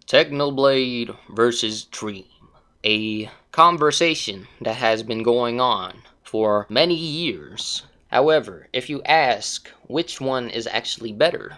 Technoblade versus Dream. A conversation that has been going on for many years. However, if you ask which one is actually better,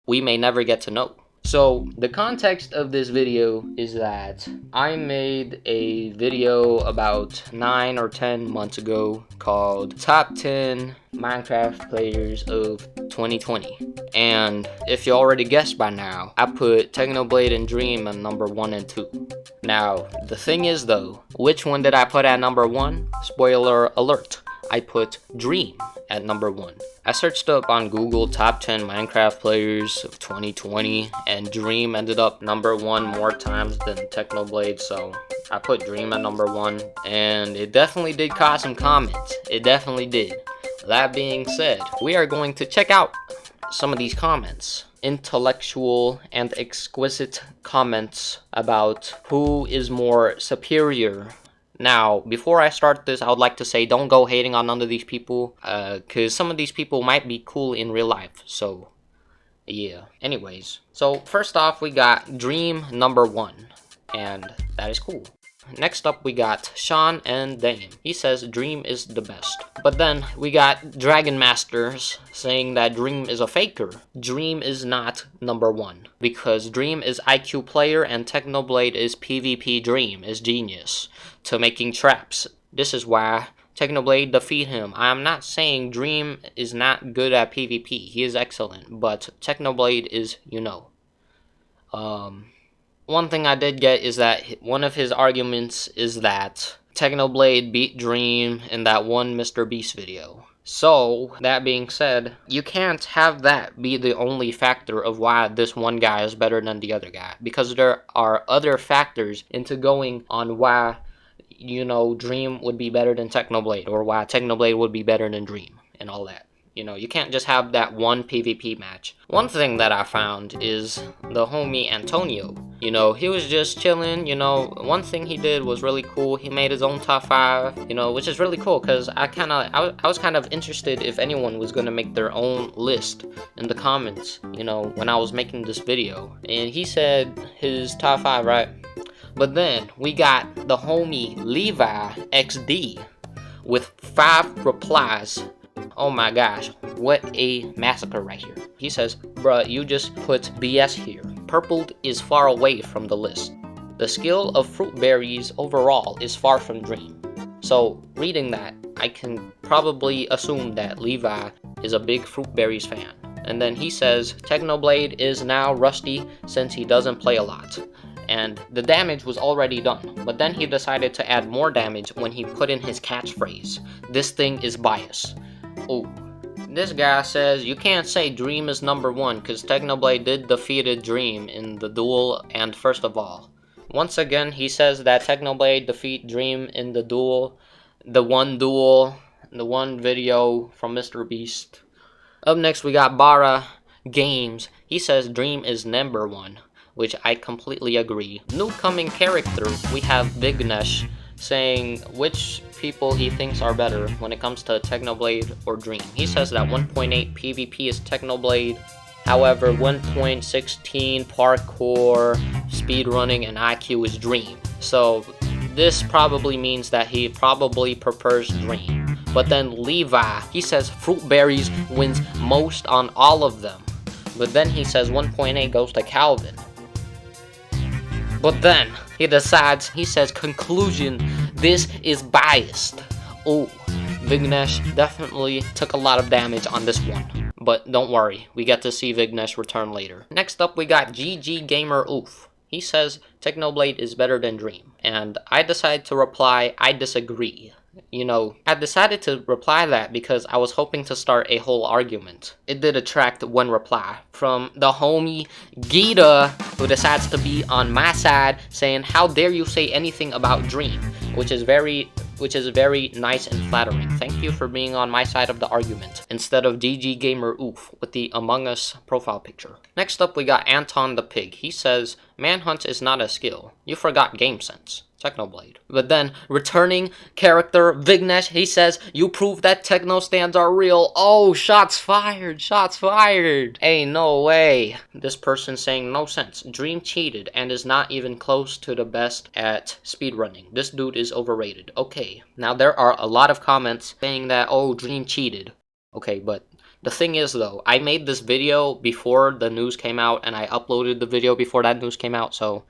we may never get to know. So the context of this video is that I made a video about 9 or 10 months ago called Top 10 Minecraft Players of 2020. And if you already guessed by now, I put Technoblade and Dream at number 1 and 2. Now, the thing is though, which one did I put at number 1? Spoiler alert, I put Dream at number 1. I searched up on Google top 10 Minecraft players of 2020 and Dream ended up number 1 more times than Technoblade, so I put Dream at number 1 and it definitely did cause some comments. It definitely did. That being said, we are going to check out some of these comments. Intellectual and exquisite comments about who is more superior. Now, before I start this, I would like to say don't go hating on none of these people, because some of these people might be cool in real life, so yeah. Anyways, so first off we got Dream number 1, and that is cool. Next up we got Sean and Dane. He says Dream is the best. But then we got Dragon Masters saying that Dream is a faker. Dream is not number 1 because Dream is IQ player and Technoblade is PvP. Dream is genius to making traps. This is why Technoblade defeat him. I'm not saying Dream is not good at PvP. He is excellent, but Technoblade is, you know. One thing I did get is that one of his arguments is that Technoblade beat Dream in that one Mr. Beast video. So, that being said, you can't have that be the only factor of why this one guy is better than the other guy. Because there are other factors into going on why, you know, Dream would be better than Technoblade, or why Technoblade would be better than Dream, and all that. You know, you can't just have that one PvP match. One thing that I found is the homie Antonio. You know, he was just chilling, you know, one thing he did was really cool. He made his own top 5, you know, which is really cool because I was kind of interested if anyone was going to make their own list in the comments, you know, when I was making this video. And he said his top 5, right? But then we got the homie Levi XD with 5 replies. Oh my gosh, what a massacre right here. He says, bruh, you just put BS here. Purpled is far away from the list. The skill of fruit berries overall is far from Dream. So, reading that, I can probably assume that Levi is a big fruit berries fan. And then he says, Technoblade is now rusty since he doesn't play a lot. And the damage was already done, but then he decided to add more damage when he put in his catchphrase. This thing is biased. Oh, this guy says you can't say Dream is number 1 because Technoblade did defeated Dream in the duel. And first of all, once again he says that Technoblade defeat Dream in the duel, the one video from Mr. Beast. Up next we got Bara Games. He says Dream is number 1, which I completely agree. New coming character, we have Vignesh saying which people he thinks are better when it comes to Technoblade or Dream. He says that 1.8 PvP is Technoblade, however 1.16 parkour, speedrunning, and IQ is Dream. So this probably means that he probably prefers Dream. But then Levi, he says fruit berries wins most on all of them. But then he says 1.8 goes to Calvin. But then he decides, he says, conclusion, this is biased. Oh, Vignesh definitely took a lot of damage on this one. But don't worry, we get to see Vignesh return later. Next up, we got GG Gamer Oof. He says Technoblade is better than Dream. And I decide to reply, I disagree. You know, I decided to reply that because I was hoping to start a whole argument. It did attract one reply from the homie Gita, who decides to be on my side, saying, how dare you say anything about Dream, which is very nice and flattering. Thank you for being on my side of the argument, instead of GG Gamer Oof with the Among Us profile picture. Next up we got Anton the Pig. He says, Manhunt is not a skill. You forgot game sense. Technoblade. But then, returning character Vignesh, he says, you prove that techno stands are real. Oh, shots fired, shots fired. Hey, no way. This person saying no sense. Dream cheated and is not even close to the best at speedrunning. This dude is overrated. Okay, now there are a lot of comments saying that, oh, Dream cheated. Okay, but the thing is though, I made this video before the news came out and I uploaded the video before that news came out, so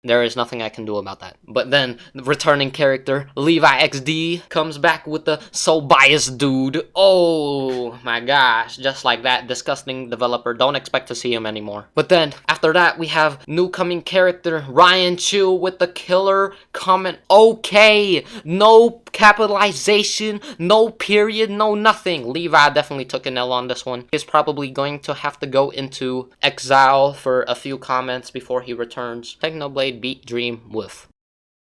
there is nothing I can do about that. But then, the returning character, Levi XD, comes back with the so biased dude. Oh my gosh, just like that, disgusting developer. Don't expect to see him anymore. But then, after that, we have new coming character, Ryan Chu, with the killer comment, okay, no capitalization, no period, no nothing. Levi definitely took an L on this one. He's probably going to have to go into exile for a few comments before he returns. Technoblade beat Dream with.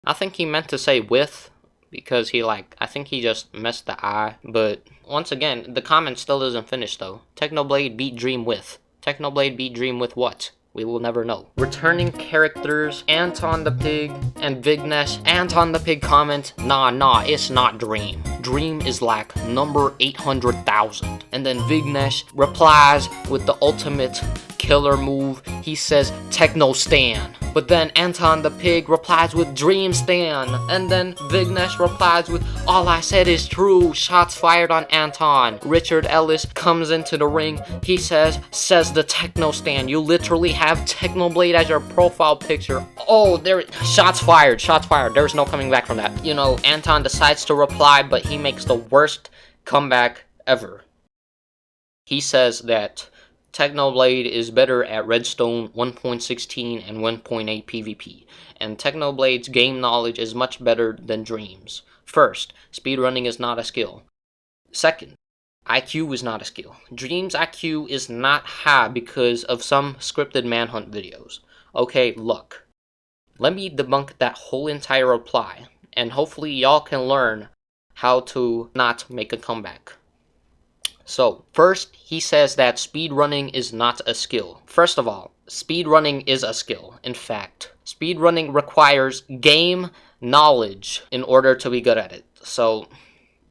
I think he meant to say with, because I think he just messed the I. But once again, the comment still isn't finished though. Technoblade beat Dream with. Technoblade beat Dream with what? We will never know. Returning characters, Anton the Pig and Vignesh. Anton the Pig comment, nah, it's not Dream. Dream is like number 800,000. And then Vignesh replies with the ultimate killer move. He says, Techno Stan. But then Anton the Pig replies with Dream Stan. And then Vignesh replies with, all I said is true. Shots fired on Anton. Richard Ellis comes into the ring. He says the Techno Stan. You literally have Technoblade as your profile picture. Oh, shots fired, shots fired. There's no coming back from that. You know, Anton decides to reply, but he makes the worst comeback ever. He says that Technoblade is better at Redstone 1.16 and 1.8 PvP, and Technoblade's game knowledge is much better than Dream's. First, speedrunning is not a skill. Second, IQ is not a skill. Dream's IQ is not high because of some scripted manhunt videos. Okay, look. Let me debunk that whole entire reply, and hopefully y'all can learn how to not make a comeback. So, first, he says that speedrunning is not a skill. First of all, speedrunning is a skill. In fact, speedrunning requires game knowledge in order to be good at it. So,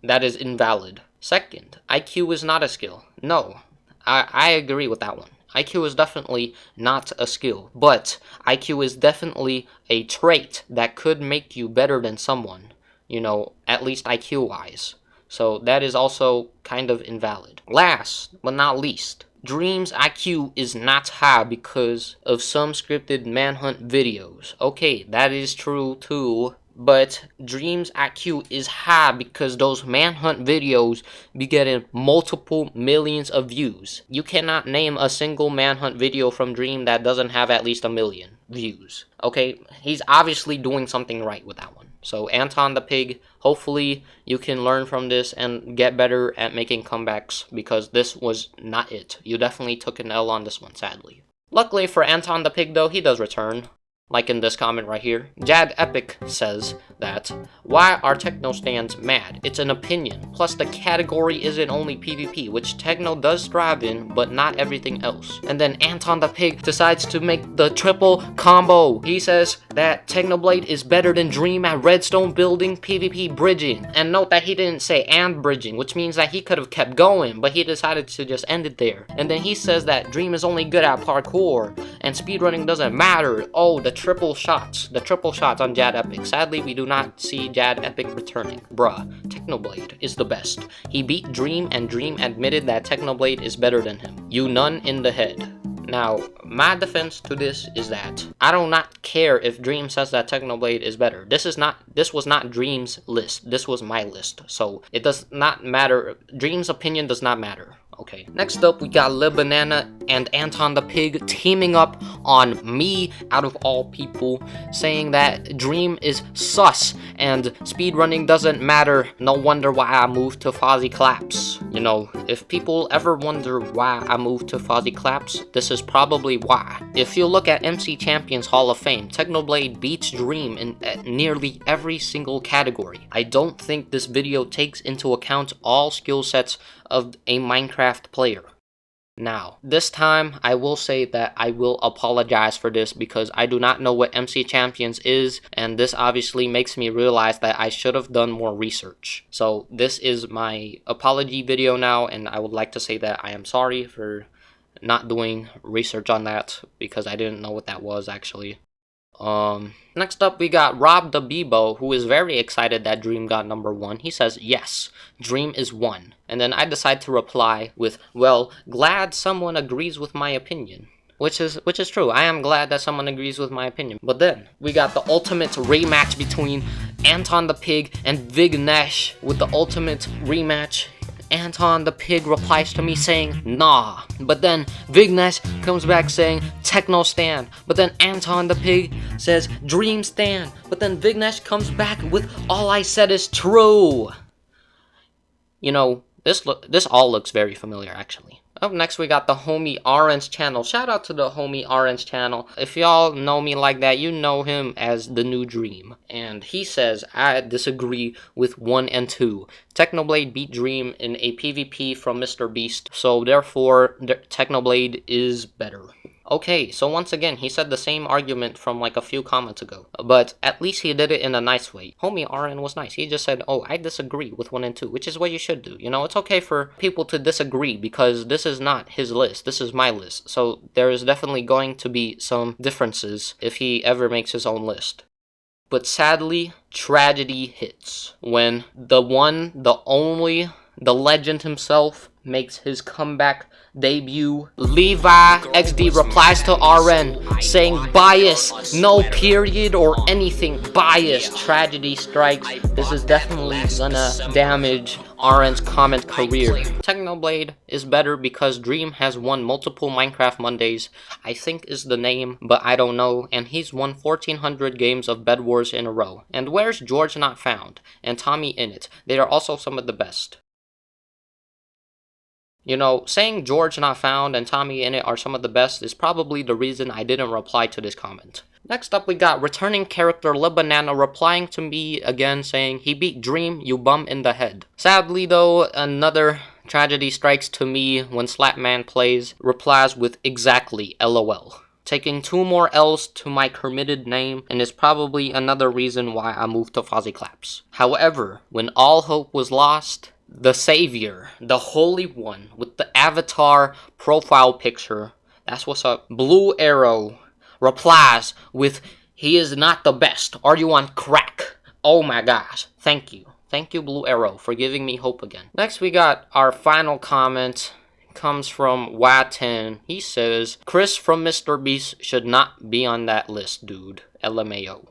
that is invalid. Second, IQ is not a skill. No, I agree with that one. IQ is definitely not a skill, but IQ is definitely a trait that could make you better than someone, you know, at least IQ-wise. So that is also kind of invalid. Last but not least, Dream's IQ is not high because of some scripted manhunt videos. Okay, that is true too. But Dream's IQ is high because those manhunt videos be getting multiple millions of views. You cannot name a single manhunt video from Dream that doesn't have at least 1 million views. Okay, he's obviously doing something right with that one. So Anton the Pig, hopefully you can learn from this and get better at making comebacks, because this was not it. You definitely took an L on this one, sadly. Luckily for Anton the Pig though, he does return. Like in this comment right here. Jad Epic says that, why are Techno stands mad? It's an opinion. Plus the category isn't only PvP, which Techno does thrive in, but not everything else. And then Anton the Pig decides to make the triple combo. He says that Technoblade is better than Dream at redstone building, PvP bridging. And note that he didn't say and bridging, which means that he could have kept going, but he decided to just end it there. And then he says that Dream is only good at parkour, and speedrunning doesn't matter. Oh, the triple shots on Jad Epic. Sadly, we do not see Jad Epic returning. Bruh, Technoblade is the best. He beat Dream, and Dream admitted that Technoblade is better than him. You none in the head. Now, my defense to this is that I do not care if Dream says that Technoblade is better. This was not Dream's list. This was my list. So it does not matter. Dream's opinion does not matter. Okay. Next up, we got Lil Banana and Anton the Pig teaming up on me, out of all people, saying that Dream is sus and speedrunning doesn't matter. No wonder why I moved to Fozzy Claps. You know, if people ever wonder why I moved to Fozzy Claps, this is probably why. If you look at MC Champions Hall of Fame, Technoblade beats Dream in nearly every single category. I don't think this video takes into account all skill sets of a Minecraft player. Now, this time, I will say that I will apologize for this because I do not know what MC Champions is, and this obviously makes me realize that I should have done more research. So, this is my apology video now, and I would like to say that I am sorry for not doing research on that because I didn't know what that was actually. Next up we got Rob the Bebo, who is very excited that Dream got number 1. He says, yes, Dream is 1. And then I decide to reply with, well, glad someone agrees with my opinion. Which is true. I am glad that someone agrees with my opinion. But then, we got the ultimate rematch between Anton the Pig and Vignesh with the ultimate rematch. Anton the Pig replies to me saying, nah. But then Vignesh comes back saying, Techno Stand. But then Anton the Pig says, Dream Stand. But then Vignesh comes back with, all I said is true. You know, this all looks very familiar, actually. Up next, we got the homie Orange channel. Shout out to the homie Orange channel. If y'all know me like that, you know him as the new Dream. And he says, I disagree with 1 and 2. Technoblade beat Dream in a PvP from Mr. Beast, so therefore, Technoblade is better. Okay, so once again, he said the same argument from like a few comments ago, but at least he did it in a nice way. Homie RN was nice. He just said, oh, I disagree with 1 and 2, which is what you should do. You know, it's okay for people to disagree because this is not his list. This is my list. So there is definitely going to be some differences if he ever makes his own list. But sadly, tragedy hits when the one, the only, the legend himself makes his comeback debut. Levi XD replies to RN saying bias, no period or anything, bias. Tragedy strikes. This is definitely gonna damage RN's comment career. Technoblade is better because Dream has won multiple Minecraft Mondays, I think is the name, but I don't know, and he's won 1400 games of Bed Wars in a row. And where's George Not Found and Tommy Innit? They are also some of the best. You know, saying George Not Found and Tommy Innit are some of the best is probably the reason I didn't reply to this comment. Next up, we got returning character LeBanana replying to me again saying, he beat Dream, you bum in the head. Sadly though, another tragedy strikes to me when Slapman Plays replies with exactly LOL. Taking 2 more L's to my committed name, and is probably another reason why I moved to Fozzy Claps. However, when all hope was lost, the savior, the holy one, with the avatar profile picture, that's what's up, Blue Arrow, replies with, he is not the best, are you on crack? Oh my gosh, thank you. Thank you, Blue Arrow, for giving me hope again. Next, we got our final comment. Comes from Y10. He says, Chris from Mr. Beast should not be on that list, dude. LMAO.